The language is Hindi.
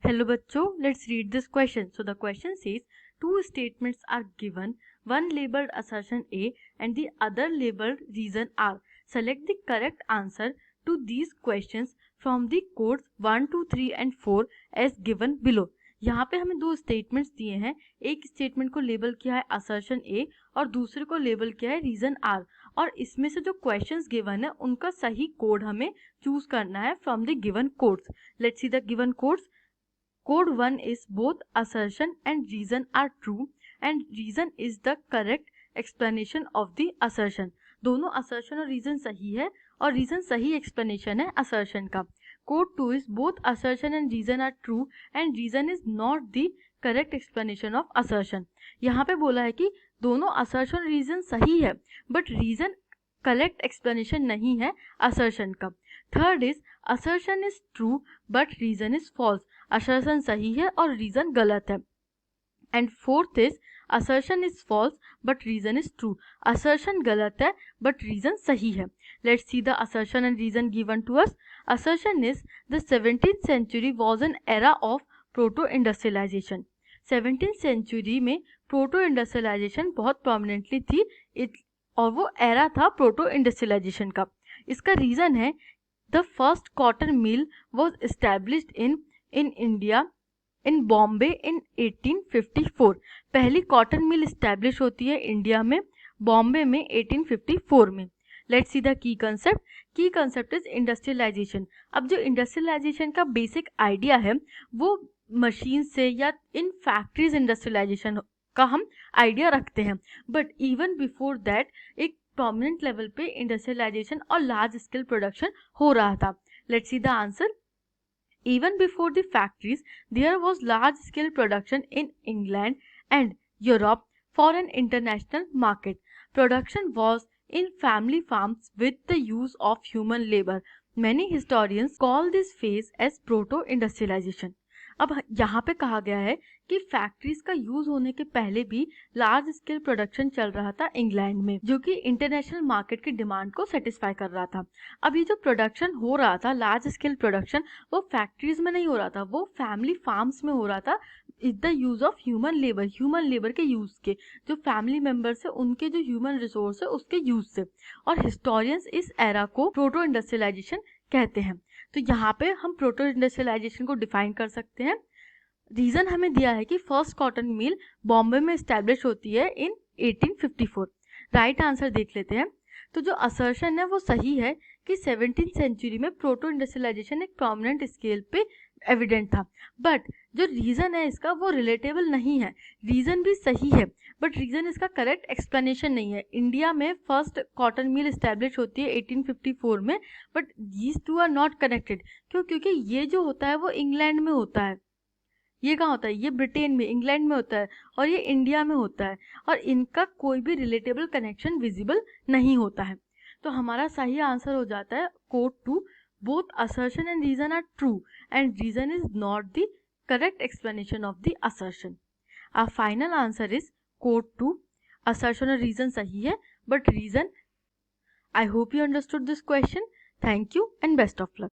Hello बच्चों, let's read this question. So the question says two statements are given, one labeled assertion A and the other labeled reason R. Select the correct answer to these questions from the codes 1, 2, 3 and 4 as given below. यहाँ पे हमें दो स्टेटमेंट्स दिए हैं, एक स्टेटमेंट को लेबल किया है असर्शन ए और दूसरे को लेबल किया है रीजन आर, और इसमें से जो क्वेश्चंस गिवन है उनका सही कोड हमें चूज करना है from the given codes. Let's see the given codes. Code 1 is both assertion and reason are true and reason is the correct explanation of the assertion. दोनों assertion और reason सही है और reason सही explanation है assertion का. Code 2 is both assertion and reason are true and reason is not the correct explanation of assertion. यहाँ पे बोला है कि दोनों assertion और reason सही है but reason correct explanation नहीं है assertion का. Third is assertion is true but reason is false. assertion सही है और reason गलत है. And fourth is assertion is false but reason is true. assertion गलत है but reason सही है. Let's see the assertion and reason given to us. Assertion is the 17th century was an era of proto-industrialization. 17th century में proto-industrialization बहुत prominently थी और वो era था proto-industrialization का. इसका reason है the first cotton mill was established in India in Bombay in 1854. पहली कॉटन मिल इस्टेब्लिश होती है इंडिया में बॉम्बे में 1854 में. Let's see the key concept. की कंसेप्ट इज इंडस्ट्रियलाइजेशन. अब जो इंडस्ट्रियलाइजेशन का बेसिक आइडिया है वो मशीन से या इन फैक्ट्रीज इंडस्ट्रियलाइजेशन का हम आइडिया रखते हैं, बट इवन बिफोर दैट एक प्रोमिनेंट लेवल पे इंडस्ट्रियलाइजेशन और लार्ज स्केल प्रोडक्शन हो रहा था. Let's see the answer. Even before the factories, there was large-scale production in England and Europe for an international market. Production was in family farms with the use of human labor. Many historians call this phase as proto-industrialization. अब यहाँ पे कहा गया है कि फैक्ट्रीज का यूज होने के पहले भी लार्ज स्केल प्रोडक्शन चल रहा था इंग्लैंड में, जो कि इंटरनेशनल मार्केट की डिमांड को सेटिस्फाई कर रहा था. अब ये जो प्रोडक्शन हो रहा था लार्ज स्केल प्रोडक्शन, वो फैक्ट्रीज में नहीं हो रहा था, वो फैमिली फार्म्स में हो रहा था with the use of human labour के यूज के, जो फैमिली मेंबर्स है उनके जो ह्यूमन रिसोर्स है उसके यूज से. और हिस्टोरियंस इस एरा को प्रोटो इंडस्ट्रियलाइजेशन कहते हैं. तो यहाँ पे हम प्रोटो इंडस्ट्रियलाइजेशन को डिफाइन कर सकते हैं. रीजन हमें दिया है कि फर्स्ट कॉटन मिल बॉम्बे में एस्टैब्लिश होती है इन 1854. राइट आंसर देख लेते हैं. तो जो असर्शन है वो सही है कि 17th सेंचुरी में प्रोटो इंडस्ट्रियलाइजेशन एक प्रोमिनेंट स्केल पे एविडेंट था, बट जो रीजन है इसका वो रिलेटेबल नहीं है. रीजन भी सही है बट रीजन इसका करेक्ट एक्सप्लेनेशन नहीं है. इंडिया में फर्स्ट कॉटन मिल एस्टैब्लिश होती है 1854 में, but these two are not connected. क्यों? क्योंकि ये जो होता है वो इंग्लैंड में होता है, ये कहाँ होता है? ये ब्रिटेन में, इंग्लैंड में होता है, और ये इंडिया में होता है, और इनका कोई भी रिलेटेबल कनेक्शन विजिबल नहीं होता है. तो हमारा सही आंसर हो जाता है code 2. Both assertion and reason are true and reason is not the correct explanation of the assertion. Our final answer is code 2. Assertion और रीजन सही है but reason. I hope you understood this question. Thank you and best of luck.